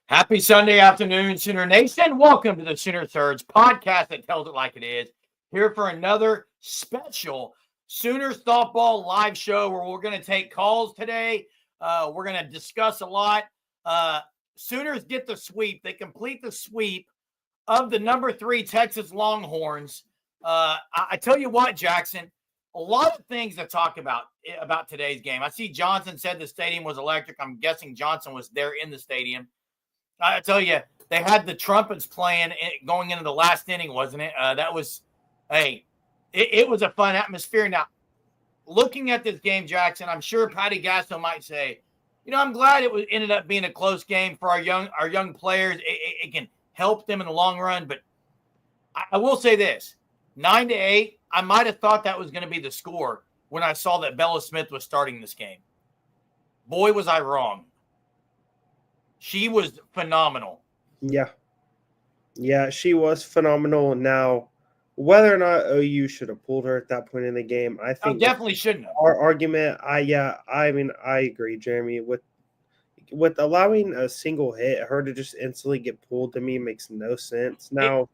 Happy Sunday afternoon, Sooner Nation. Welcome to the Sooner Surge podcast that tells it like it is. Here for another special Sooners softball live show where we're going to take calls today. We're going to discuss a lot. Sooners get the sweep. They complete the sweep of the number 3 Texas Longhorns. I tell you what, Jackson, a lot of things to talk about today's game. I see Johnson said the stadium was electric. I'm guessing Johnson was there in the stadium. I tell you, they had the trumpets playing going into the last inning, wasn't it? It was a fun atmosphere. Now, looking at this game, Jackson, I'm sure Patty Gasso might say, I'm glad ended up being a close game for our young players. It can help them in the long run. But I will say this, 9-8, I might have thought that was going to be the score when I saw that Bella Smith was starting this game. Boy, was I wrong. She was phenomenal. Yeah, she was phenomenal. Now, whether or not OU should have pulled her at that point in the game, I think definitely shouldn't have. Our argument, I agree, Jeremy, with allowing a single hit, her to just instantly get pulled to me makes no sense. Now,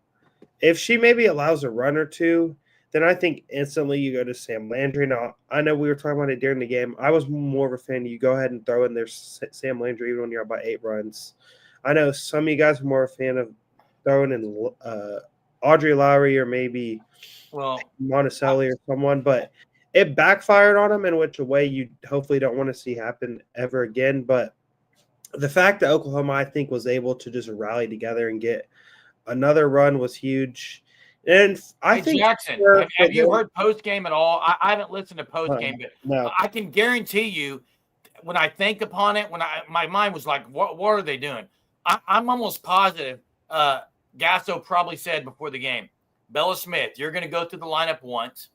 if she maybe allows a run or two, then I think instantly you go to Sam Landry. Now, I know we were talking about it during the game. I was more of a fan of you go ahead and throw in there Sam Landry even when you're up by 8 runs. I know some of you guys are more a fan of throwing in Audrey Lowry or maybe Monticelli or someone, but it backfired on him in which a way you hopefully don't want to see happen ever again. But the fact that Oklahoma, I think, was able to just rally together and get another run was huge. And I think Jackson, have you heard post game at all? I haven't listened to post game, but no. I can guarantee you, when I think upon it, my mind was like, "What are they doing?" I'm almost positive. Gasso probably said before the game, "Bella Smith, you're going to go through the lineup once,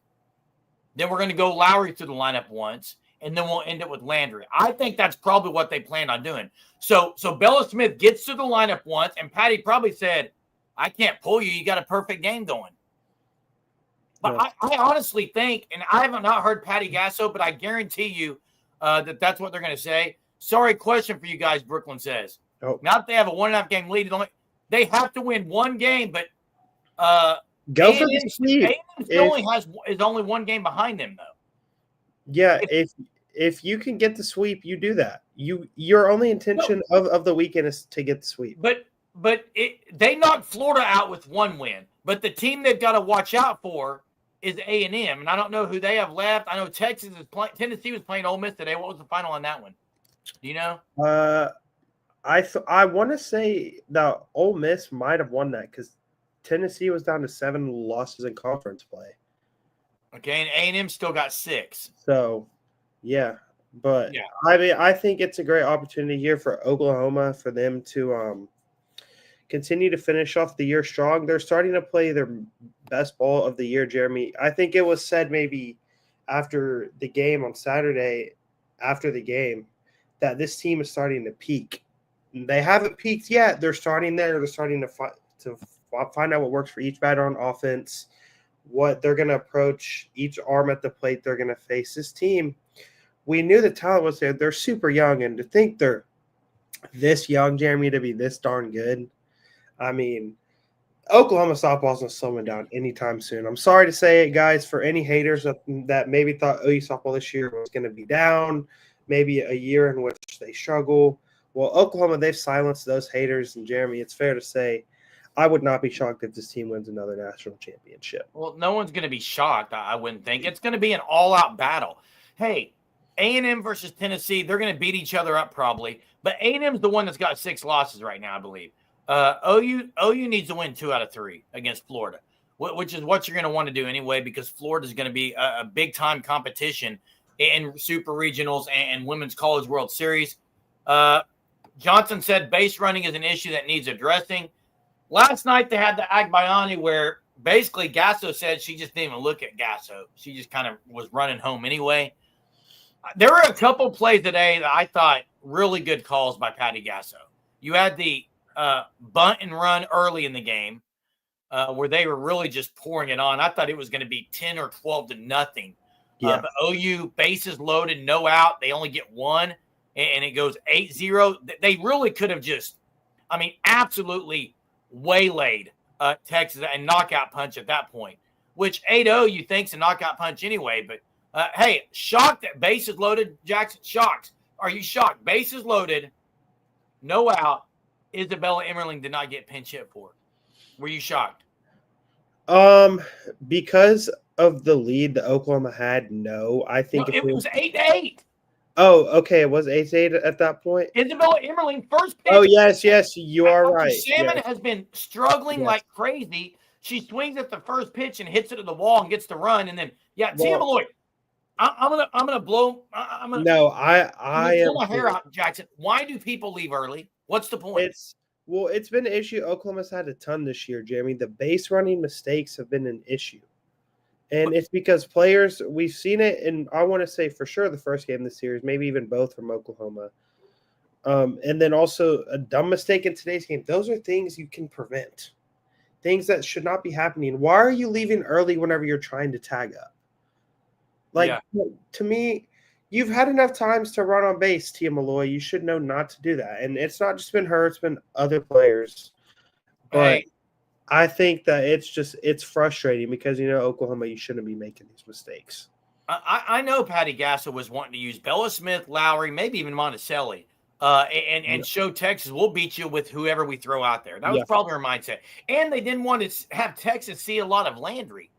then we're going to go Lowry through the lineup once, and then we'll end it with Landry." I think that's probably what they planned on doing. So Bella Smith gets to the lineup once, and Patty probably said, "I can't pull you. You got a perfect game going." But I honestly think, and I haven't not heard Patty Gasso, but I guarantee you that's what they're going to say. Sorry, question for you guys, Brooklyn says. Now that they have a 1.5 game lead, they have to win one game, but go for the sweep. Is only one game behind them, though. Yeah, if you can get the sweep, you do that. Your only intention of the weekend is to get the sweep. But they knocked Florida out with one win. But the team they've got to watch out for is A&M, and I don't know who they have left. I know Tennessee was playing Ole Miss today. What was the final on that one? Do you know? I want to say that Ole Miss might have won that because Tennessee was down to 7 losses in conference play. Okay, and A&M still got 6. So, yeah. But, yeah. I mean, I think it's a great opportunity here for Oklahoma for them to continue to finish off the year strong. They're starting to play their best ball of the year, Jeremy. I think it was said maybe after the game on Saturday, after the game, that this team is starting to peak. They haven't peaked yet. They're starting there. They're starting to find out what works for each batter on offense, what they're going to approach, each arm at the plate they're going to face. This team, we knew the talent was there. They're super young, and to think they're this young, Jeremy, to be this darn good, I mean, Oklahoma softball's not slowing down anytime soon. I'm sorry to say it, guys, for any haters that maybe thought OU softball this year was going to be down, maybe a year in which they struggle. Well, Oklahoma, they've silenced those haters. And, Jeremy, it's fair to say I would not be shocked if this team wins another national championship. Well, no one's going to be shocked, I wouldn't think. It's going to be an all-out battle. Hey, A&M versus Tennessee, they're going to beat each other up probably. But A&M's the one that's got 6 losses right now, I believe. OU needs to win 2 out of 3 against Florida, which is what you're going to want to do anyway, because Florida is going to be a big-time competition in Super Regionals and Women's College World Series. Johnson said base running is an issue that needs addressing. Last night they had the Agbayani where basically Gasso said she just didn't even look at Gasso. She just kind of was running home anyway. There were a couple plays today that I thought really good calls by Patty Gasso. You had the bunt and run early in the game where they were really just pouring it on. I thought it was going to be 10 or 12 to nothing. Yeah. But OU, bases loaded, no out. They only get 1, and it goes 8-0. They really could have just I mean, absolutely waylaid Texas and knockout punch at that point, which 8-0 you think's a knockout punch anyway. But, hey, shocked that bases loaded, Jackson. Shocked. Are you shocked? Bases loaded, no out. Isabella Emmerling did not get pinch hit for. Were you shocked? Because of the lead that Oklahoma had, no. I think it was 8-8. Oh, okay. It was 8-8 at that point. Isabella Emmerling first pitch. Oh, yes, you are right. Salmon has been struggling like crazy. She swings at the first pitch and hits it to the wall and gets the run. And then, Tia Malloy, I'm gonna blow. I'm gonna blow my hair out, Jackson. Why do people leave early? What's the point? It's been an issue Oklahoma's had a ton this year, Jeremy. The base running mistakes have been an issue. And it's because players, we've seen it, and I want to say for sure the first game of the series, maybe even both from Oklahoma. And then also a dumb mistake in today's game. Those are things you can prevent. Things that should not be happening. Why are you leaving early whenever you're trying to tag up? To me, you've had enough times to run on base, Tia Malloy. You should know not to do that. And it's not just been her, it's been other players. But I think that it's frustrating because, Oklahoma, you shouldn't be making these mistakes. I know Patty Gasso was wanting to use Bella Smith, Lowry, maybe even Monticelli, and show Texas, we'll beat you with whoever we throw out there. That was probably her mindset. And they didn't want to have Texas see a lot of Landry.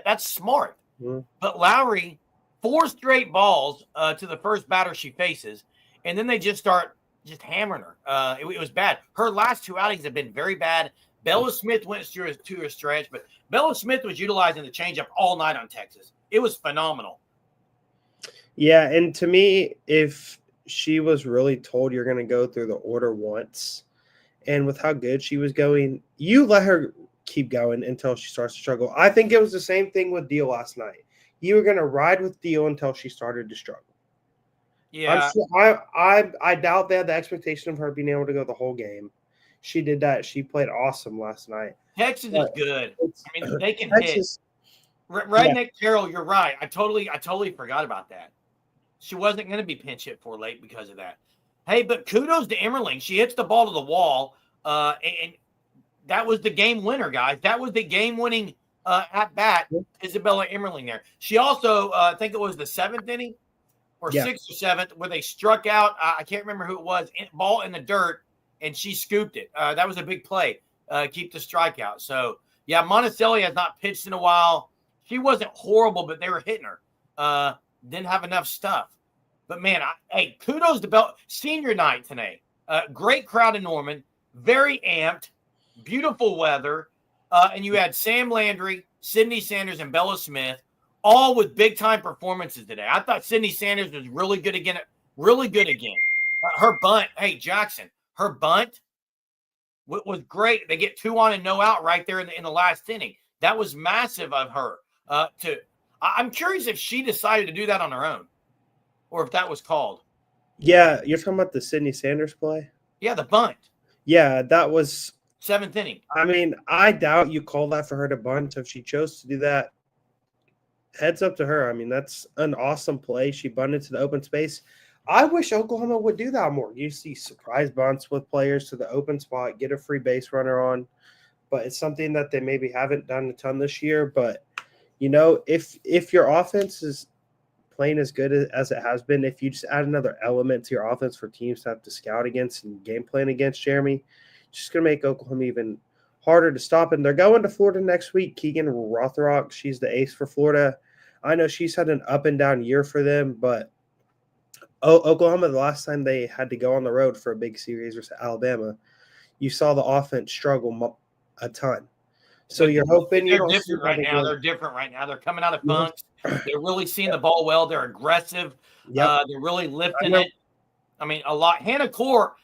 That's smart. Mm-hmm. But Lowry, 4 straight balls to the first batter she faces, and then they just start hammering her. It was bad. Her last 2 outings have been very bad. Bella Smith went through a stretch, but Bella Smith was utilizing the changeup all night on Texas. It was phenomenal. Yeah, and to me, if she was really told you're going to go through the order once, and with how good she was going, you let her keep going until she starts to struggle. I think it was the same thing with Deal last night. You were going to ride with Deal until she started to struggle. Yeah. I doubt they had the expectation of her being able to go the whole game. She did that. She played awesome last night. Texas is good. I mean, they can hit. Redneck Carroll, you're right. I totally forgot about that. She wasn't going to be pinch hit for late because of that. Hey, but kudos to Emmerling. She hits the ball to the wall, and that was the game winner, guys. That was the game-winning at-bat, Isabella Emmerling there. She also, I think it was the 7th inning or 6th or 7th, where they struck out, I can't remember who it was, ball in the dirt, and she scooped it. That was a big play. Keep the strikeout. So, Monticelli has not pitched in a while. She wasn't horrible, but they were hitting her. Didn't have enough stuff. But, man, kudos to Bell. Senior night today. Great crowd in Norman. Very amped. Beautiful weather. And you had Sam Landry, Sydney Sanders, and Bella Smith, all with big-time performances today. I thought Sydney Sanders was really good again. Her bunt, Jackson, her bunt was great. They get 2 on and no out right there in the last inning. That was massive of her. I'm curious if she decided to do that on her own or if that was called. Yeah, you're talking about the Sydney Sanders play? Yeah, the bunt. Yeah, that was 7th inning. I mean, I doubt you call that for her to bunt. If she chose to do that, heads up to her. I mean, that's an awesome play. She bunted to the open space. I wish Oklahoma would do that more. You see surprise bunts with players to the open spot, get a free base runner on. But it's something that they maybe haven't done a ton this year. But, if your offense is playing as good as it has been, if you just add another element to your offense for teams to have to scout against and game plan against, Jeremy, it's just going to make Oklahoma even harder to stop. And they're going to Florida next week. Keegan Rothrock, she's the ace for Florida. I know she's had an up and down year for them, but Oklahoma, the last time they had to go on the road for a big series versus Alabama, you saw the offense struggle a ton. So you're hoping they're different right now. They're different right now. They're coming out of funks. They're really seeing the ball well. They're aggressive. They're really lifting it. I mean, a lot. Hannah Clore,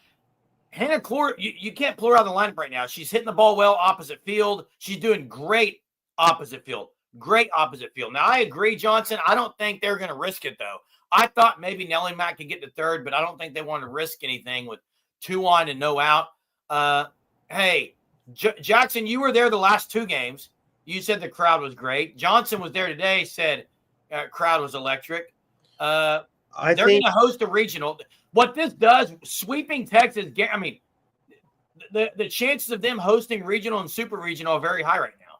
you can't pull her out of the lineup right now. She's hitting the ball well opposite field. She's doing great opposite field. Now, I agree, Johnson. I don't think they're going to risk it, though. I thought maybe Nelly Mac could get to third, but I don't think they wanted to risk anything with 2 on and no out. Jackson, you were there the last 2 games. You said the crowd was great. Johnson was there today, said crowd was electric. They're going to host a regional. What this does, sweeping Texas, I mean, the chances of them hosting regional and super regional are very high right now.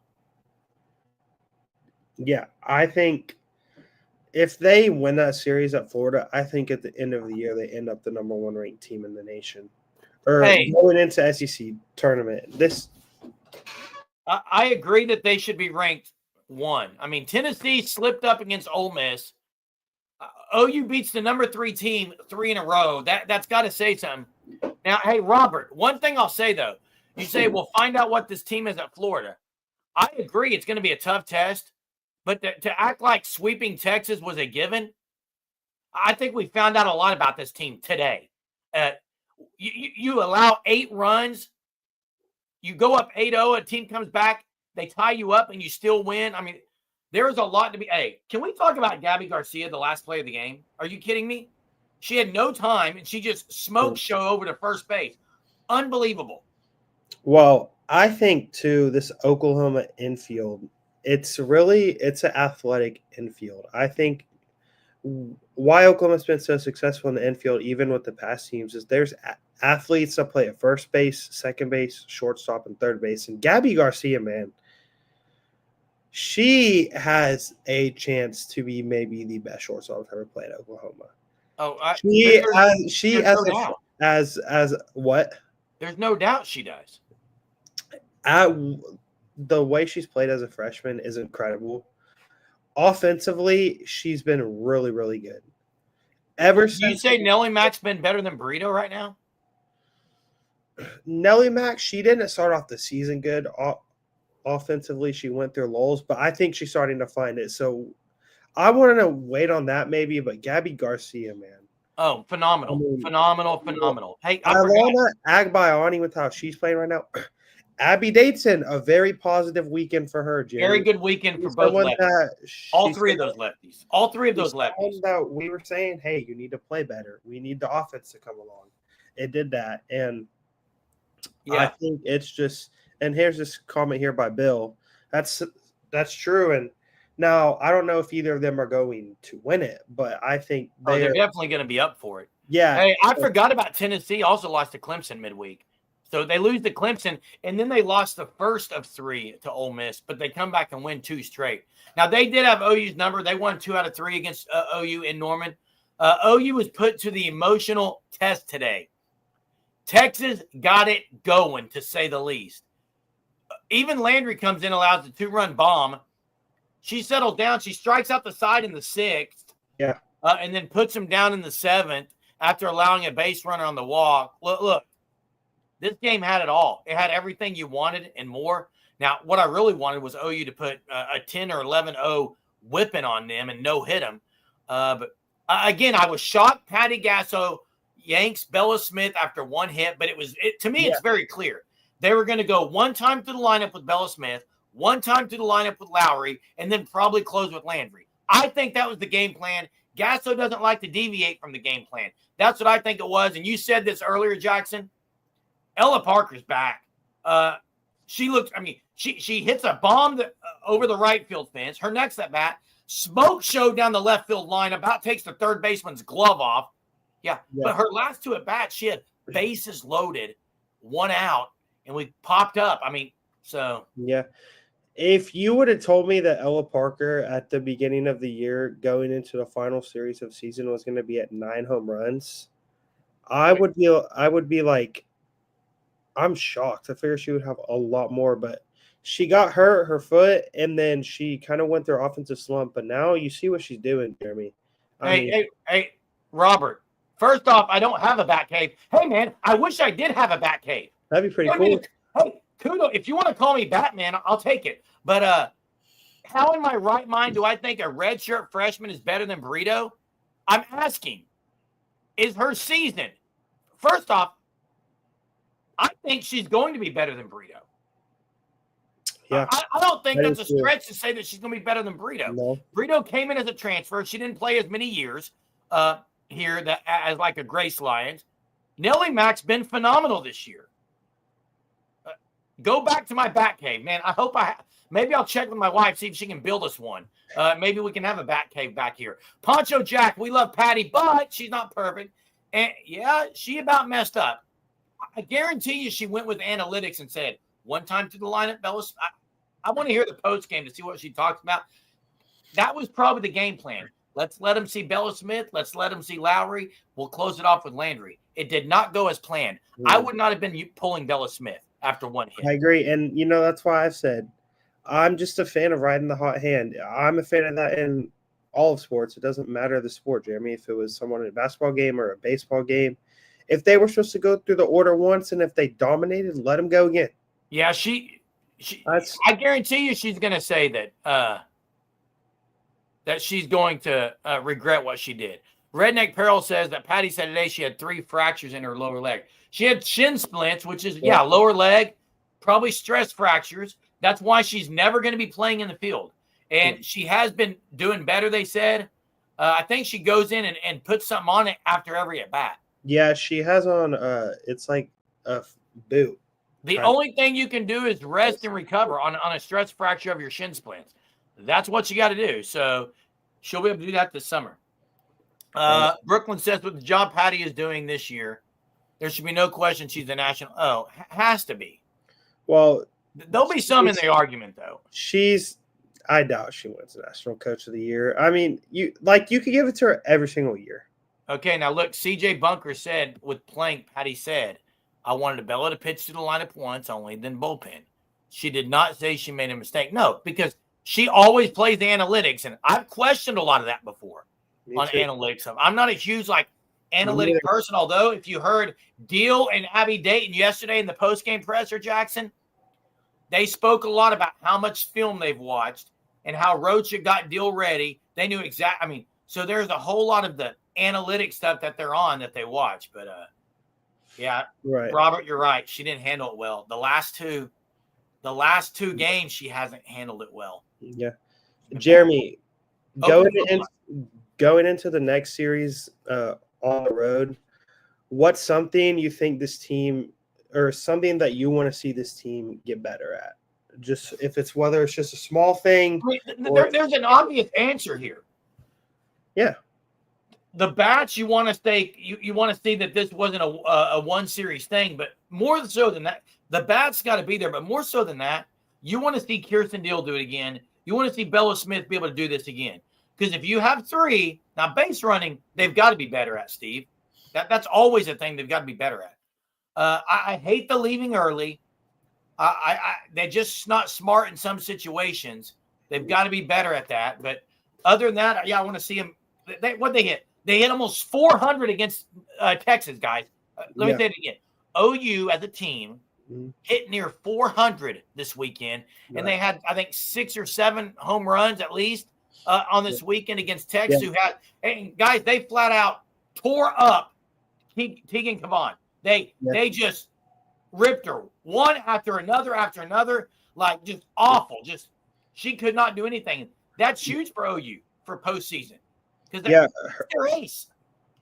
Yeah, I think if they win that series at Florida, I think at the end of the year they end up the number 1 ranked team in the nation, or going into SEC tournament. I agree that they should be ranked 1. I mean, Tennessee slipped up against Ole Miss. OU beats the number 3 team 3 in a row. That's got to say something. Now, hey, Robert, one thing I'll say, though. You say, we'll find out what this team is at Florida. I agree it's going to be a tough test, but to act like sweeping Texas was a given, I think we found out a lot about this team today. You allow 8 runs, you go up 8-0, a team comes back, they tie you up, and you still win. I mean, there is a lot to be. Hey, can we talk about Gabby Garcia, the last play of the game? Are you kidding me? She had no time, and she just smoked show over to first base. Unbelievable. Well, I think, too, this Oklahoma infield, it's an athletic infield. I think why Oklahoma's been so successful in the infield, even with the past teams, is there's athletes that play at first base, second base, shortstop, and third base. And Gabby Garcia, man, she has a chance to be maybe the best shortstop I've ever played at Oklahoma. Oh, as what? There's no doubt she does. The way she's played as a freshman is incredible. Offensively, she's been really, really good. Do you say Nelly Mac's been better than Burrito right now? Nelly Mac, she didn't start off the season good. Offensively, she went through lulls, but I think she's starting to find it. So I wanted to wait on that maybe, but Gabby Garcia, man. Oh, phenomenal. Phenomenal. Hey, Alana Agbayani with how she's playing right now. Abby Dateson, a very positive weekend for her, Jerry. Very good weekend for both lefties. All three of those lefties. That we were saying, hey, you need to play better. We need the offense to come along. It did that. And I think it's just – and here's this comment here by Bill. That's true. And now I don't know if either of them are going to win it, but I think they're definitely going to be up for it. Yeah. Hey, I forgot about Tennessee also lost to Clemson midweek. So they lose to Clemson, and then they lost the first of 3 to Ole Miss, but they come back and win 2 straight. Now, they did have OU's number. They won 2 out of 3 against OU in Norman. OU was put to the emotional test today. Texas got it going, to say the least. Even Landry comes in, allows a 2-run bomb. She settled down. She strikes out the side in the 6th. Yeah. And then puts him down in the 7th after allowing a base runner on the walk. Look. This game had it all. It had everything you wanted and more. Now, what I really wanted was OU to put a 10 or 11-0 whipping on them and no-hit them. But again, I was shocked. Patty Gasso yanks Bella Smith after 1 hit, but to me, it's very clear. They were going to go 1 time to the lineup with Bella Smith, 1 time to the lineup with Lowry, and then probably close with Landry. I think that was the game plan. Gasso doesn't like to deviate from the game plan. That's what I think it was. And you said this earlier, Jackson. Ella Parker's back. She hits a bomb over the right field fence. Her next at bat, smoke show down the left field line, about takes the third baseman's glove off. Yeah. But her last 2 at bats, she had bases loaded, 1 out, and we popped up. Yeah. If you would have told me that Ella Parker at the beginning of the year going into the final series of season was going to be at 9 home runs, I would be like, I'm shocked. I figured she would have a lot more, but she got hurt, her foot, and then she kind of went through offensive slump. But now you see what she's doing, Jeremy. Hey, Robert. First off, I don't have a bat cave. Hey, man, I wish I did have a bat cave. That'd be pretty cool. Hey, kudos. If you want to call me Batman, I'll take it. But how in my right mind do I think a redshirt freshman is better than Burrito? I'm asking, is her season – first off, I think she's going to be better than Burrito. Yeah. I don't think that's a stretch to say that she's going to be better than Burrito. No. Burrito came in as a transfer. She didn't play as many years here as like a Grace Lyons. Nelly Mac's been phenomenal this year. Go back to my bat cave, man. I hope maybe I'll check with my wife, see if she can build us one. Maybe we can have a bat cave back here. Poncho Jack, we love Patty, but she's not perfect. And yeah, she about messed up. I guarantee you she went with analytics and said, one time to the lineup, Bella. I want to hear the post game to see what she talks about. That was probably the game plan. Let's let him see Bella Smith. Let's let him see Lowry. We'll close it off with Landry. It did not go as planned. I would not have been pulling Bella Smith after one hit. I agree. And, that's why I've said I'm just a fan of riding the hot hand. I'm a fan of that in all of sports. It doesn't matter the sport, Jeremy. If it was someone in a basketball game or a baseball game, if they were supposed to go through the order once and if they dominated, let them go again. Yeah, I guarantee you she's going to say that she's going to regret what she did. Redneck Peril says that Patty said today she had 3 fractures in her lower leg. She had shin splints, which is, lower leg, probably stress fractures. That's why she's never going to be playing in the field. And she has been doing better, they said. I think she goes in and puts something on it after every at-bat. Yeah, she has on it's like a boot. The only thing you can do is rest and recover on a stress fracture of your shin splints. That's what you got to do. So she'll be able to do that this summer. Brooklyn says with the job Patty is doing this year, there should be no question she's the national. Oh, has to be. Well, there'll be some in the argument though. I doubt she wins the national coach of the year. I mean, you could give it to her every single year. Okay, now look, CJ Bunker said with Plank, Patty said, I wanted Bella to pitch to the lineup once only, then bullpen. She did not say she made a mistake. No, because she always plays the analytics, and I've questioned a lot of that before on analytics. I'm not a huge analytic person, although if you heard Deal and Abby Dayton yesterday in the postgame presser, Jackson, they spoke a lot about how much film they've watched and how Rocha got Deal ready. They knew exactly. So there's a whole lot of the analytic stuff that they're on that they watch. But, yeah, right. Robert, you're right. She didn't handle it well. The last two games, she hasn't handled it well. Yeah. Jeremy, going into the next series on the road, what's something you think this team or something that you want to see this team get better at? Just whether it's just a small thing. There's an obvious answer here. Yeah. The bats, you want to stay. You want to see that this wasn't a one series thing, but more so than that, the bats got to be there. But more so than that, you want to see Kirsten Deal do it again. You want to see Bella Smith be able to do this again. Because if you have 3, now base running, they've got to be better at, Steve. That's always a thing they've got to be better at. I hate the leaving early. They're just not smart in some situations. They've got to be better at that. But other than that, I want to see them. What they hit? They hit almost 400 against Texas, guys. Let me say it again. OU as a team hit near 400 this weekend, and they had, I think, 6 or 7 home runs at least on this weekend against Texas. And guys, they flat out tore up Tegan Kavan. They just ripped her one after another, like just awful. Just she could not do anything. That's huge for OU for postseason. Because they're ace.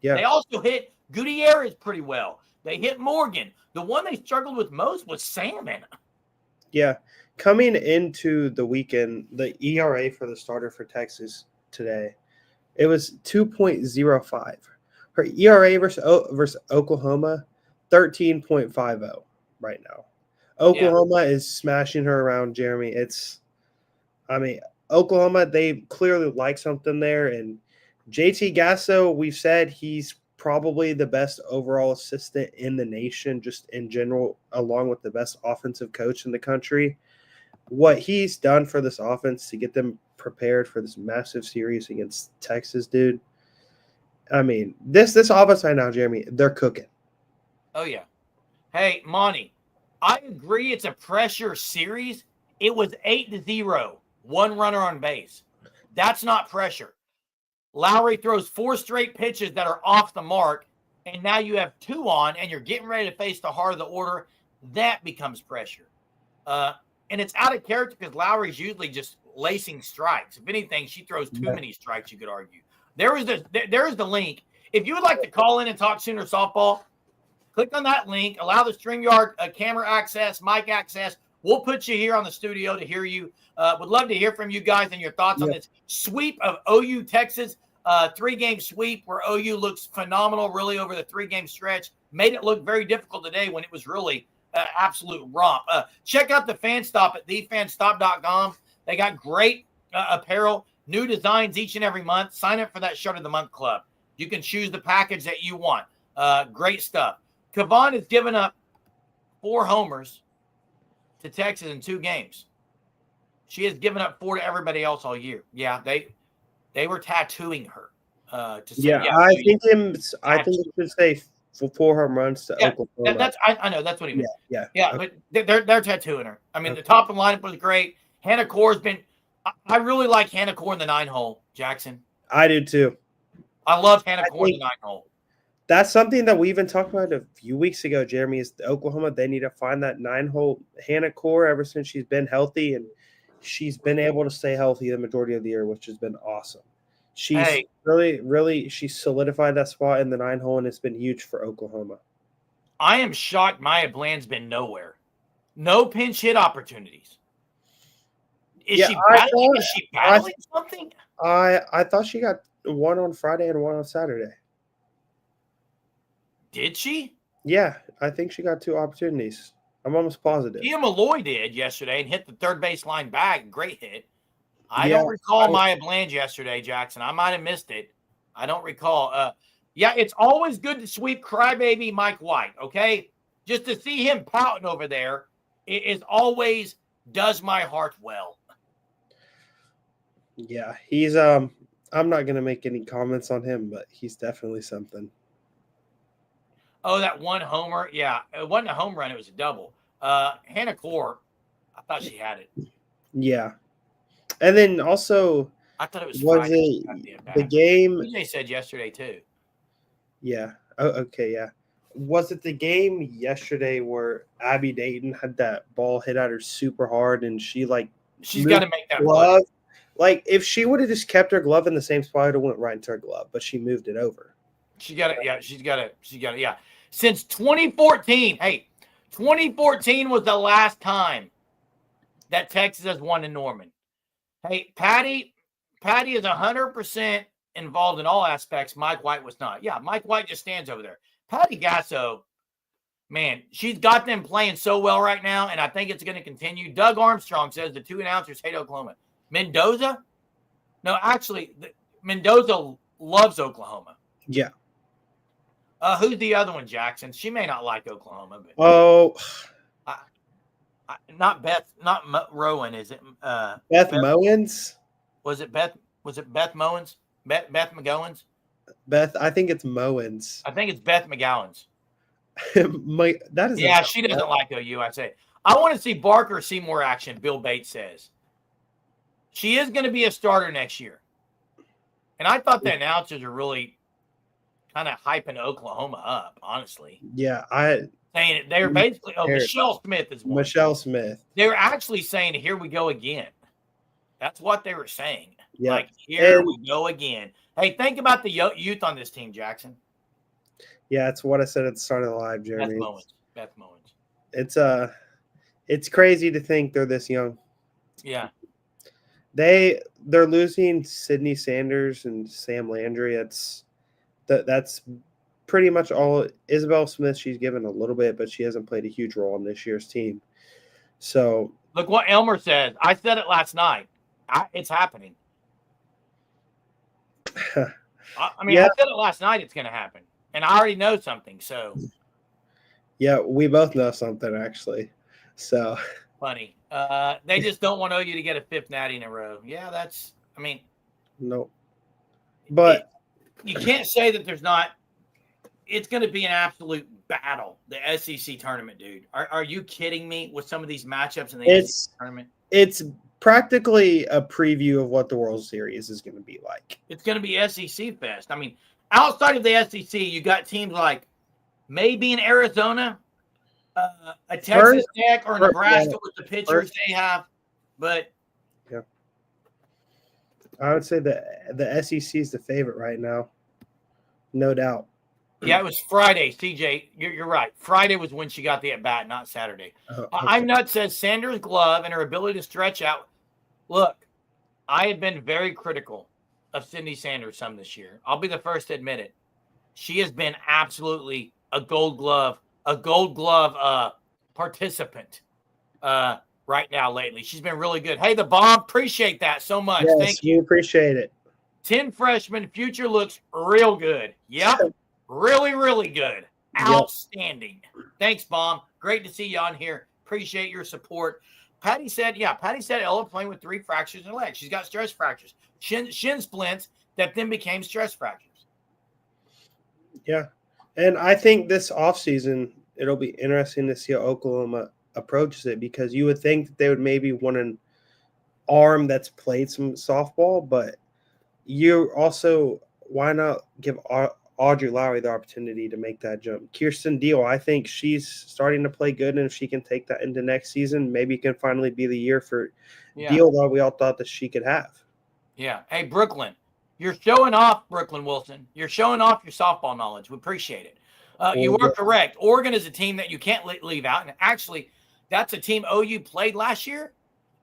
Yeah. They also hit Gutierrez pretty well. They hit Morgan. The one they struggled with most was Salmon. Yeah. Coming into the weekend, the ERA for the starter for Texas today, it was 2.05. Her ERA versus Oklahoma, 13.50 right now. Oklahoma is smashing her around, Jeremy. Oklahoma, they clearly like something there, and JT Gasso, we've said he's probably the best overall assistant in the nation, just in general, along with the best offensive coach in the country. What he's done for this offense to get them prepared for this massive series against Texas, dude. This offense right now, Jeremy, they're cooking. Oh, yeah. Hey, Monty, I agree it's a pressure series. It was 8-0, 1 runner on base. That's not pressure. Lowry throws 4 straight pitches that are off the mark, and now you have 2 on, and you're getting ready to face the heart of the order. That becomes pressure. And it's out of character because Lowry's usually just lacing strikes. If anything, she throws too many strikes, you could argue. There is the link. If you would like to call in and talk Sooner softball, click on that link. Allow the StreamYard camera access, mic access. We'll put you here on the studio to hear you. Would love to hear from you guys and your thoughts on this sweep of OU Texas, 3-game sweep where OU looks phenomenal really over the 3-game stretch. made it look very difficult today when it was really absolute romp. Check out the Fan Stop at thefanstop.com. They got great apparel, new designs each and every month. Sign up for that Shirt of the Month Club. You can choose the package that you want. Great stuff. Kevon has given up 4 homers to Texas in 2 games. She has given up 4 to everybody else all year. Yeah, they were tattooing her. I think it should say 4 home runs to Oklahoma. I know that's what he meant. Yeah. Okay. But they're tattooing her. I mean, the top of the lineup was great. Hannah Core has been. I really like Hannah Core in the 9-hole, Jackson. I do too. I love Hannah Core in the 9-hole. That's something that we even talked about a few weeks ago, Jeremy, is Oklahoma. They need to find that 9-hole Hannah Core ever since she's been healthy, and she's been able to stay healthy the majority of the year, which has been awesome. She's really she's solidified that spot in the 9-hole, and it's been huge for Oklahoma. I am shocked Maya Bland's been nowhere. No pinch hit opportunities. Is she battling something? I thought she got one on Friday and one on Saturday. Did she? Yeah, I think she got 2 opportunities. I'm almost positive. Tia Malloy did yesterday and hit the third baseline bag. Great hit. I don't recall Maya Bland yesterday, Jackson. I might have missed it. I don't recall. It's always good to sweep crybaby Mike White, okay? Just to see him pouting over there is always does my heart well. Yeah, he's I'm not going to make any comments on him, but he's definitely something. Oh, that one homer. Yeah, it wasn't a home run. It was a double. Hannah Core, I thought she had it. Yeah. And then also, I thought it was the game. PJ said yesterday, too. Yeah. Oh, okay, yeah. Was it the game yesterday where Abby Dayton had that ball hit at her super hard and she's got to make that glove? Like, if she would have just kept her glove in the same spot, it went right into her glove, but she moved it over. She got it. Yeah, she's got it. Yeah. Since 2014, 2014 was the last time that Texas has won in Norman. Hey, Patty is 100% involved in all aspects. Mike White was not. Yeah, Mike White just stands over there. Patty Gasso, man, she's got them playing so well right now, and I think it's going to continue. Doug Armstrong says the 2 announcers hate Oklahoma. Mendoza? No, actually, Mendoza loves Oklahoma. Yeah. Who's the other one, Jackson? She may not like Oklahoma. But not Beth, not Rowan, is it? Beth Mowens? Was it Beth Mowens? Beth McGowens? I think it's Mowens. I think it's Beth McGowens. She doesn't like OU, I say. I want to see Barker see more action, Bill Bates says. She is going to be a starter next year. And I thought the announcers are really kind of hyping Oklahoma up, honestly. Yeah, saying it. They're basically Michelle Smith is one. Michelle Smith. They were actually saying, "Here we go again." That's what they were saying. Yeah. Like, here we go again. Hey, think about the youth on this team, Jackson. Yeah, it's what I said at the start of the live, Jeremy. Beth Mowens. It's crazy to think they're this young. Yeah. They're losing Sydney Sanders and Sam Landry. That's pretty much all. Isabel Smith, she's given a little bit, but she hasn't played a huge role in this year's team. So look what Elmer said. I said it last night. It's happening. I said it last night. It's going to happen, and I already know something. So yeah, we both know something actually. So funny. They just don't want OU to get a 5th natty in a row. Yeah, no. But you can't say that there's not. It's going to be an absolute battle, the SEC tournament, dude. Are you kidding me with some of these matchups in the SEC tournament? It's practically a preview of what the World Series is going to be like. It's going to be SEC Fest. I mean, outside of the SEC, you got teams like maybe in Arizona, a Texas Tech or Nebraska with the pitchers they have. But yeah, I would say the SEC is the favorite right now, no doubt. Yeah, it was Friday, CJ. You're right. Friday was when she got the at-bat, not Saturday. Okay. I'm nuts says Sanders' glove and her ability to stretch out. Look, I have been very critical of Sydney Sanders some this year. I'll be the first to admit it. She has been absolutely a Gold Glove participant right now lately. She's been really good. Hey, the Bomb, appreciate that so much. Yes, Thank you. You appreciate it. 10 freshman, future looks real good. Yep, really, really good. Outstanding. Thanks, Bomb. Great to see you on here. Appreciate your support. Patty said Ella playing with 3 fractures in her leg. She's got stress fractures, shin splints that then became stress fractures. Yeah. And I think this offseason, it'll be interesting to see how Oklahoma approaches it, because you would think that they would maybe want an arm that's played some softball, but you also, why not give Audrey Lowry the opportunity to make that jump? Kirsten Deal, I think she's starting to play good, and if she can take that into next season, maybe it can finally be the year for Deal that we all thought that she could have. Yeah. Hey, Brooklyn, you're showing off, Brooklyn Wilson. You're showing off your softball knowledge. We appreciate it. You are correct. Oregon is a team that you can't leave out, and actually, that's a team OU played last year,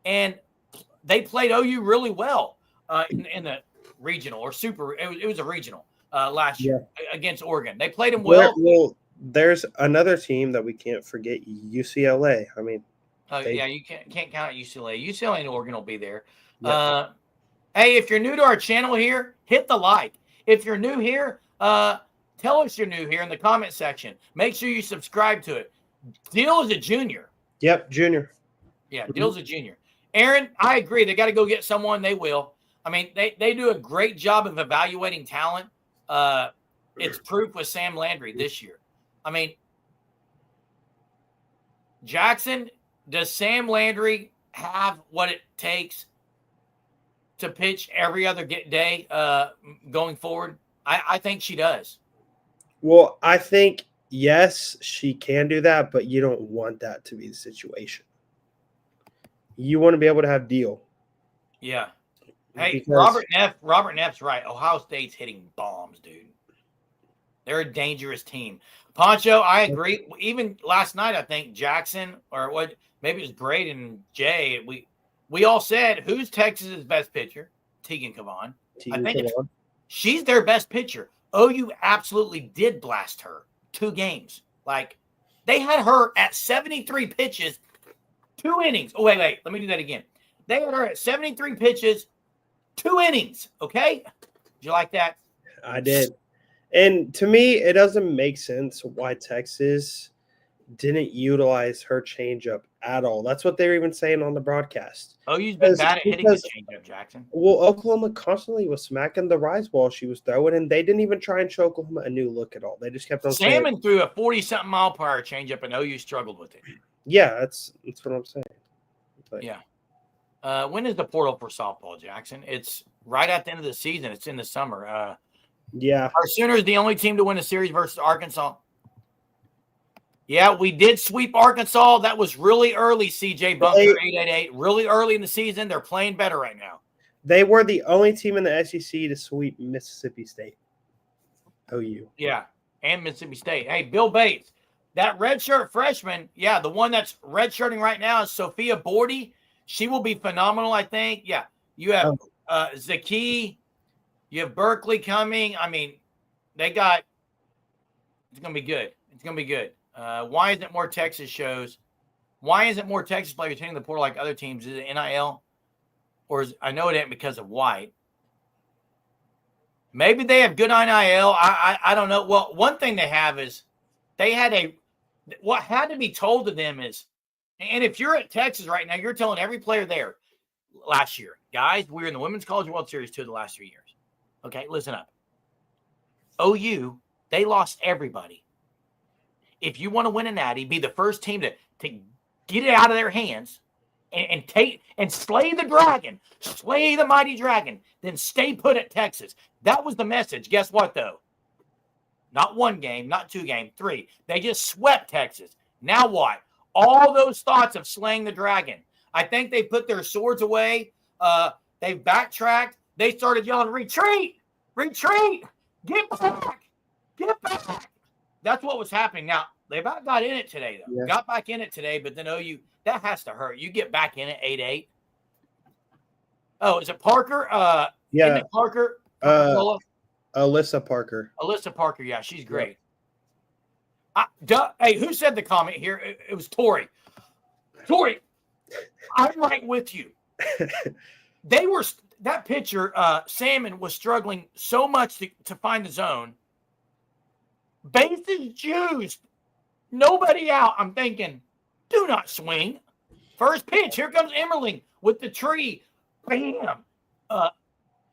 and they played OU really well in the regional or super. It was a regional last year against Oregon. They played them well. Well, there's another team that we can't forget, UCLA. I mean, you can't count out UCLA. UCLA and Oregon will be there. Yep. Hey, if you're new to our channel here, hit the like. If you're new here, tell us you're new here in the comment section. Make sure you subscribe to it. Deal is a junior. Yep, junior. Yeah, Deal's a junior. Aaron, I agree. They got to go get someone. They will. I mean, they do a great job of evaluating talent. It's proof with Sam Landry this year. I mean, Jackson, does Sam Landry have what it takes to pitch every other day going forward? I think she does. Well, I think, yes, she can do that, but you don't want that to be the situation. You want to be able to have Deal. Yeah. Hey, Robert Neff's right. Ohio State's hitting bombs, dude. They're a dangerous team. Poncho, I agree. Even last night, I think Jackson, or what, maybe it was Braden and Jay, we all said, who's Texas's best pitcher? Tegan Kavan. I think she's their best pitcher. OU absolutely did blast her 2 games. Like, they had her at 73 pitches, 2 innings. Oh, wait. Let me do that again. They had her at 73 pitches, 2 innings. Okay? Did you like that? I did. And to me, it doesn't make sense why Texas didn't utilize her changeup at all. That's what they were even saying on the broadcast. OU's been bad at hitting the changeup, Jackson. Well, Oklahoma constantly was smacking the rise ball she was throwing, and they didn't even try and show Oklahoma a new look at all. They just kept on Salmon threw a 40-something mile per hour changeup, and OU struggled with it. Yeah, that's what I'm saying. But, yeah. When is the portal for softball, Jackson? It's right at the end of the season. It's in the summer. Yeah. Our Sooners the only team to win a series versus Arkansas. Yeah, we did sweep Arkansas. That was really early, CJ Bunker 888. Really early in the season. They're playing better right now. They were the only team in the SEC to sweep Mississippi State. OU. Yeah, and Mississippi State. Hey, Bill Bates, that redshirt freshman, the one that's redshirting right now is Sophia Bordy. She will be phenomenal, I think. Yeah, you have Zaki. You have Berkeley coming. I mean, it's going to be good. It's going to be good. Why isn't more Texas shows? Why isn't more Texas players hitting the portal like other teams? Is it NIL? Or I know it ain't because of White. Maybe they have good NIL. I don't know. Well, one thing they have is what had to be told to them is, and if you're at Texas right now, you're telling every player there last year, guys, we were in the Women's College World Series 2 of the last 3 years. Okay, listen up. OU, they lost everybody. If you want to win a natty, be the first team to get it out of their hands and take and slay the dragon, slay the mighty dragon, then stay put at Texas. That was the message. Guess what, though? Not 1 game, not 2 games, 3. They just swept Texas. Now what? All those thoughts of slaying the dragon. I think they put their swords away. They've backtracked. They started yelling, retreat, retreat, get back, get back. That's what was happening. Now, they about got in it today, though. Yeah. Got back in it today, but then OU, that has to hurt. You get back in it 8-8. Oh, is it Parker? Yeah. Isn't it Parker? Alyssa Parker. Alyssa Parker, yeah, she's great. Hey, who said the comment here? It was Tori. Tori, I'm right with you. That pitcher, Salmon, was struggling so much to find the zone. Bases juiced, nobody out. I'm thinking, do not swing. First pitch, here comes Emmerling with the tree. Bam.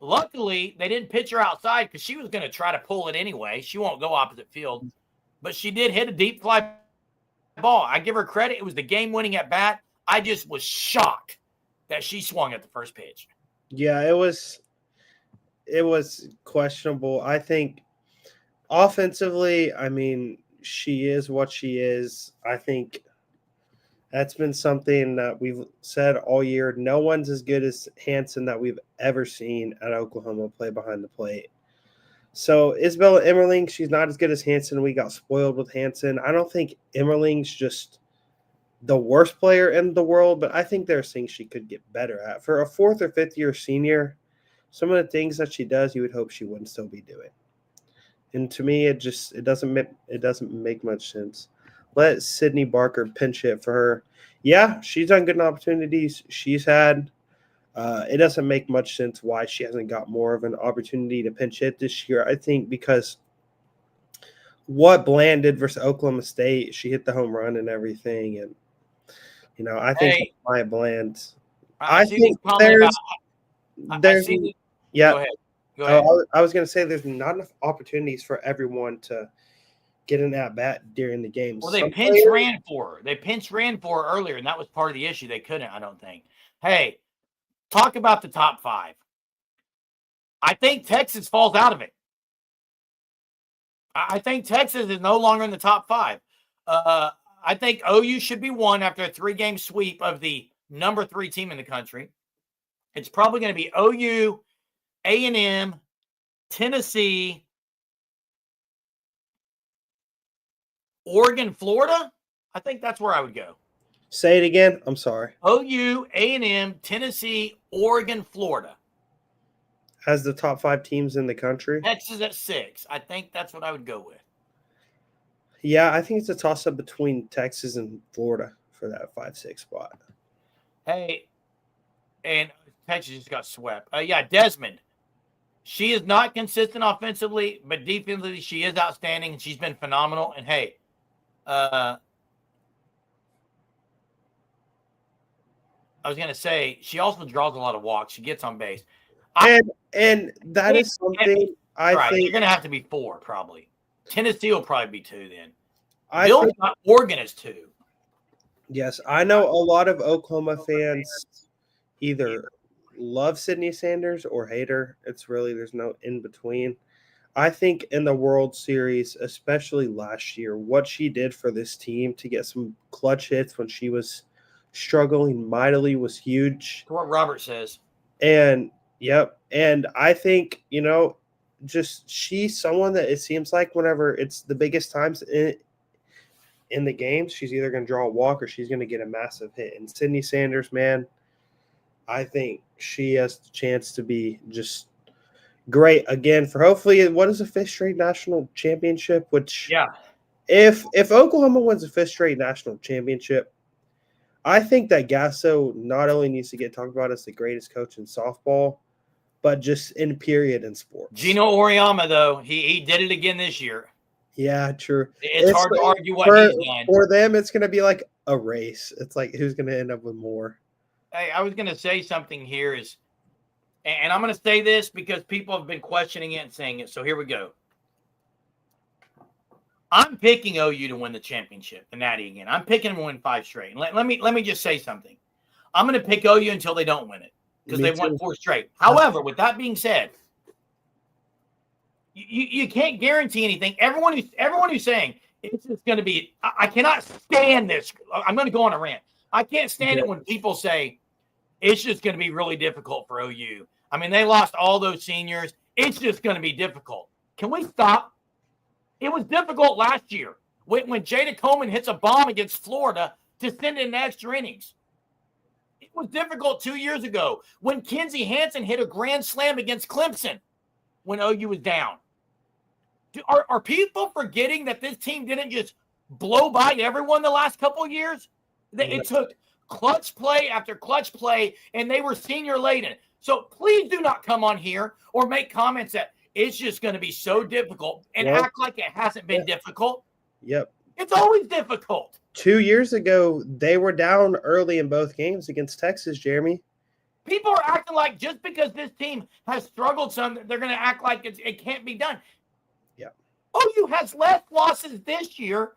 Luckily, they didn't pitch her outside because she was going to try to pull it anyway. She won't go opposite field. But she did hit a deep fly ball. I give her credit. It was the game-winning at bat. I just was shocked that she swung at the first pitch. Yeah, it was questionable. I think offensively, I mean, she is what she is. I think that's been something that we've said all year. No one's as good as Hansen that we've ever seen at Oklahoma play behind the plate. So Isabella Emmerling, she's not as good as Hansen. We got spoiled with Hansen. I don't think Emmerling's just the worst player in the world, but I think there's things she could get better at. For a 4th or 5th year senior, some of the things that she does, you would hope she wouldn't still be doing. And to me, it doesn't make much sense. Let Sydney Barker pinch hit for her. Yeah, she's done good opportunities she's had. It doesn't make much sense why she hasn't got more of an opportunity to pinch hit this year. I think because what Bland did versus Oklahoma State, she hit the home run and everything. And, I think Maya Bland. I think there's yeah. Go ahead. I was going to say there's not enough opportunities for everyone to get an at-bat during the game. Well, they ran for her. They ran for her earlier, and that was part of the issue. They couldn't, I don't think. Hey, talk about the top 5. I think Texas falls out of it. I think Texas is no longer in the top 5. I think OU should be 1 after a 3-game sweep of the number 3 team in the country. It's probably going to be OU, A&M, Tennessee, Oregon, Florida. I think that's where I would go. Say it again. I'm sorry. OU, A&M, Tennessee, Oregon, Florida. As the top 5 teams in the country? Texas at 6. I think that's what I would go with. Yeah, I think it's a toss-up between Texas and Florida for that 5-6 spot. Hey, and Texas just got swept. Desmond. She is not consistent offensively, but defensively she is outstanding, and she's been phenomenal. And, hey, I was going to say, she also draws a lot of walks. She gets on base. And that is something I think. You're going to have to be 4, probably. Tennessee will probably be 2 then. Oregon is 2. Yes, I know a lot of Oklahoma fans either love Sydney Sanders or hate her. There's no in between. I think in the World Series, especially last year, what she did for this team to get some clutch hits when she was struggling mightily was huge. That's what Robert says. And I think, just she's someone that it seems like whenever it's the biggest times in the game, she's either going to draw a walk or she's going to get a massive hit. And Sydney Sanders, man, I think she has the chance to be just great again for hopefully what is a 5th straight national championship, which if Oklahoma wins a 5th straight national championship, I think that Gasso not only needs to get talked about as the greatest coach in softball, but just in period in sports. Gino Auriemma, though, he did it again this year. Yeah, true. It's hard to argue what he's done. For them, it's going to be like a race. It's like who's going to end up with more. Hey, I was going to say something here and I'm going to say this because people have been questioning it and saying it. So here we go. I'm picking OU to win the championship, the Natty again. I'm picking them to win 5 straight. And let me just say something. I'm going to pick OU until they don't win it because they won 4 straight. However, with that being said, you can't guarantee anything. Everyone who's saying it's going to be, I cannot stand this. I'm going to go on a rant. I can't stand it when people say it's just going to be really difficult for OU. I mean, they lost all those seniors. It's just going to be difficult. Can we stop? It was difficult last year when Jada Coleman hits a bomb against Florida to send in extra innings. It was difficult 2 years ago when Kenzie Hansen hit a grand slam against Clemson when OU was down. Are people forgetting that this team didn't just blow by everyone the last couple of years? It took clutch play after clutch play, and they were senior laden. So please do not come on here or make comments that it's just going to be so difficult and act like it hasn't been difficult. Yep. It's always difficult. 2 years ago, they were down early in both games against Texas, Jeremy. People are acting like just because this team has struggled some, they're going to act like it can't be done. Yeah. OU has less losses this year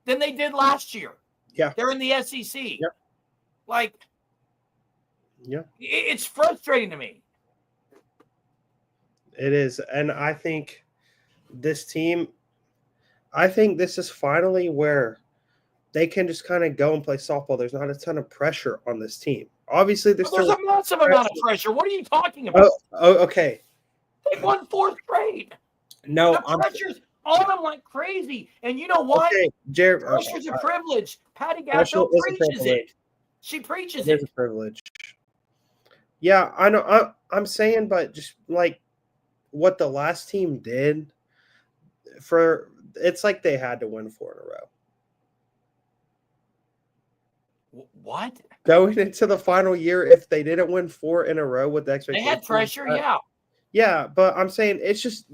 than they did last year. Yeah. They're in the SEC. Yep. Like, yeah, it's frustrating to me. It is. And I think this team, this is finally where they can just kind of go and play softball. There's not a ton of pressure on this team. Obviously, there's a massive amount of pressure. What are you talking about? Oh, okay. They won 4th straight. No, the pressure's on them like crazy. And you know what? Okay, Jared, pressure's a privilege. Patty Gasso preaches it. She preaches it. It's a privilege. Yeah, I know. I'm saying, but just like what the last team did, it's like they had to win 4 in a row. What? Going into the final year, if they didn't win 4 in a row with the expectations, they had pressure. Yeah. Yeah, but I'm saying it's just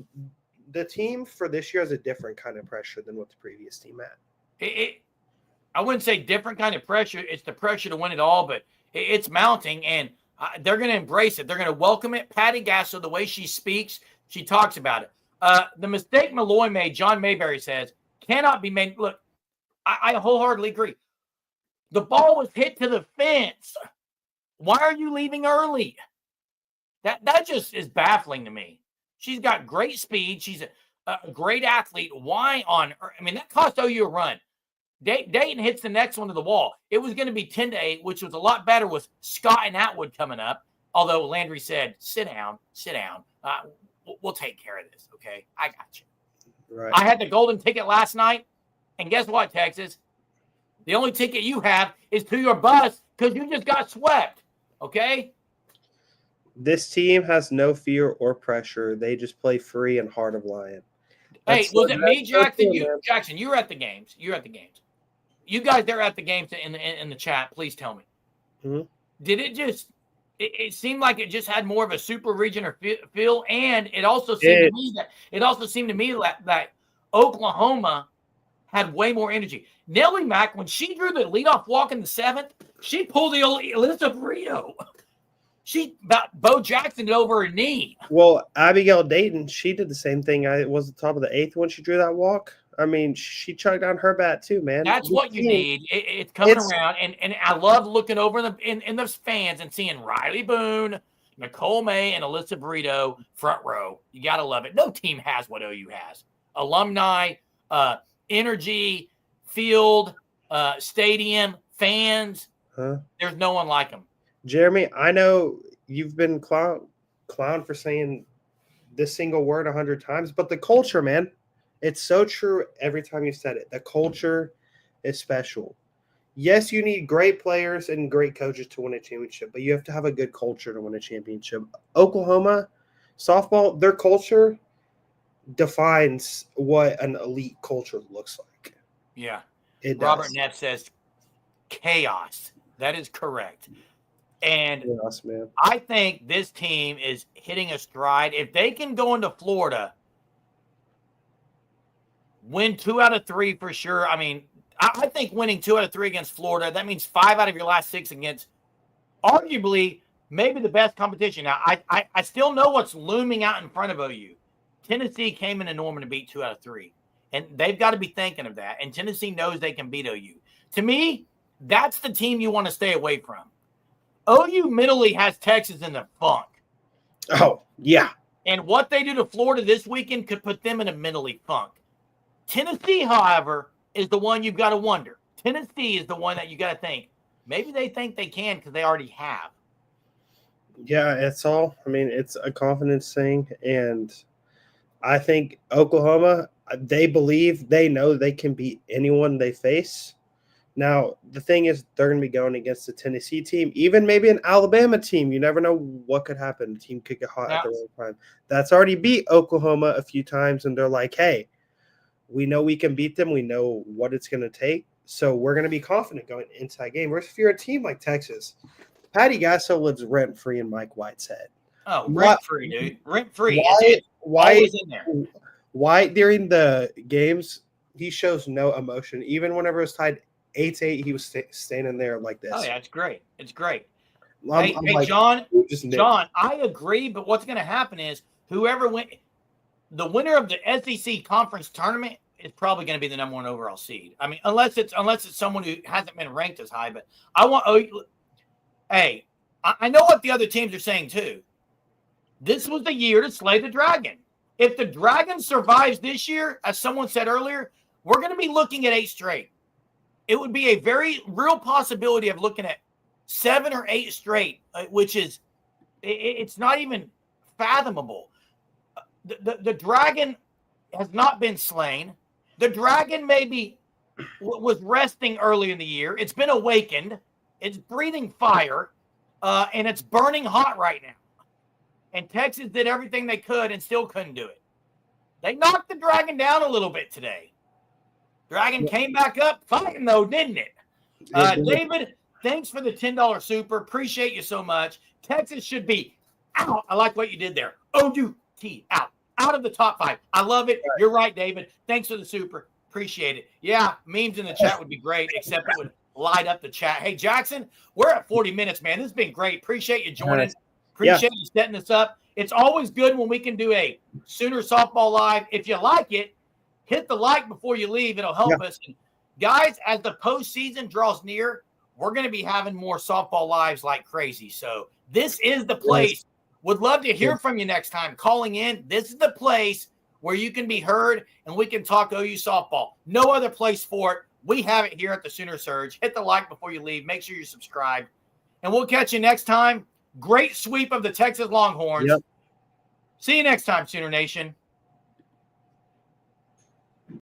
the team for this year has a different kind of pressure than what the previous team had. I wouldn't say different kind of pressure. It's the pressure to win it all, but it's mounting, and they're going to embrace it. They're going to welcome it. Patty Gasso, the way she speaks, she talks about it. The mistake Malloy made, John Mayberry says, cannot be made. Look, I wholeheartedly agree. The ball was hit to the fence. Why are you leaving early? That just is baffling to me. She's got great speed. She's a great athlete. Why on earth? I mean, that cost OU a run. Dayton hits the next one to the wall. It was going to be 10-8, which was a lot better with Scott and Atwood coming up. Although Landry said, sit down. We'll take care of this, okay? I got you. Right. I had the golden ticket last night, and guess what, Texas? The only ticket you have is to your bus because you just got swept, okay? This team has no fear or pressure. They just play free and heart of lion. Was it me, Jackson? Jackson, you were at the games. You guys, they're at the games in the chat. Please tell me. Mm-hmm. Did it just? It seemed like it just had more of a super region or feel, and it also seemed to me that Oklahoma had way more energy. Nelly Mack, when she drew the leadoff walk in the 7th, she pulled the old Elizabeth Burrito. She about Bo Jackson over her knee. Well, Abigail Dayton, she did the same thing. It was the top of the 8th when she drew that walk. I mean, she chugged down her bat too, man. That's what you need. It's coming around, and I love looking over in those fans and seeing Riley Boone, Nicole May, and Alyssa Burrito front row. You got to love it. No team has what OU has. Alumni, energy, field, stadium, fans. There's no one like them. Jeremy, I know you've been clown for saying this single word 100 times, but the culture, man, it's so true every time you said it. The culture is special. Yes, you need great players and great coaches to win a championship, but you have to have a good culture to win a championship. Oklahoma softball, their culture defines what an elite culture looks like. Yeah. It Robert does. Neff says chaos. That is correct. And chaos, man. I think this team is hitting a stride. If they can go into Florida, win 2 out of 3 for sure. I mean, I think winning 2 out of 3 against Florida, that means 5 out of your last 6 against arguably maybe the best competition. Now, I still know what's looming out in front of OU. Tennessee came into Norman to beat 2 out of 3. And they've got to be thinking of that. And Tennessee knows they can beat OU. To me, that's the team you want to stay away from. OU mentally has Texas in the funk. Oh, yeah. And what they do to Florida this weekend could put them in a mentally funk. Tennessee, however, is the one you've got to wonder. Tennessee is the one that you got to think. Maybe they think they can because they already have. Yeah, it's a confidence thing. And I think Oklahoma, they know they can beat anyone they face. Now, the thing is, they're going to be going against the Tennessee team, even maybe an Alabama team. You never know what could happen. The team could get hot at the right time. That's already beat Oklahoma a few times, and they're like, hey, We know we can beat them. We know what it's going to take. So we're going to be confident going into that game. Whereas if you're a team like Texas, Patty Gasso lives rent-free in Mike White's head. Oh, rent-free, dude. Rent-free. Why always in there. Why during the games he shows no emotion. Even whenever it was tied 8-8, he was standing there like this. Oh, yeah, it's great. It's great. I'm hey, like, John, I agree, but what's going to happen is whoever the winner of the SEC conference tournament is probably going to be the number 1 overall seed. I mean, unless it's someone who hasn't been ranked as high. But I know what the other teams are saying too. This was the year to slay the dragon. If the dragon survives this year, as someone said earlier, we're going to be looking at 8 straight. It would be a very real possibility of looking at 7 or 8 straight, which is it's not even fathomable. The dragon has not been slain. The dragon maybe was resting early in the year. It's been awakened. It's breathing fire, and it's burning hot right now. And Texas did everything they could and still couldn't do it. They knocked the dragon down a little bit today. Dragon came back up fighting, though, didn't it? David, thanks for the $10 super. Appreciate you so much. Texas should be out. I like what you did there. O-U-T, out of the top 5. I love it. You're right, David. Thanks for the super. Appreciate it. Yeah, memes in the chat would be great, except it would light up the chat. Hey, Jackson, we're at 40 minutes, man. This has been great. Appreciate you joining. Appreciate you setting this up. It's always good when we can do a Sooner Softball Live. If you like it, hit the like before you leave. It'll help us. And guys, as the postseason draws near, we're going to be having more softball lives like crazy. So this is the place. Would love to hear from you next time. Calling in. This is the place where you can be heard and we can talk OU softball. No other place for it. We have it here at the Sooner Surge. Hit the like before you leave. Make sure you're subscribed. And we'll catch you next time. Great sweep of the Texas Longhorns. See you next time, Sooner Nation.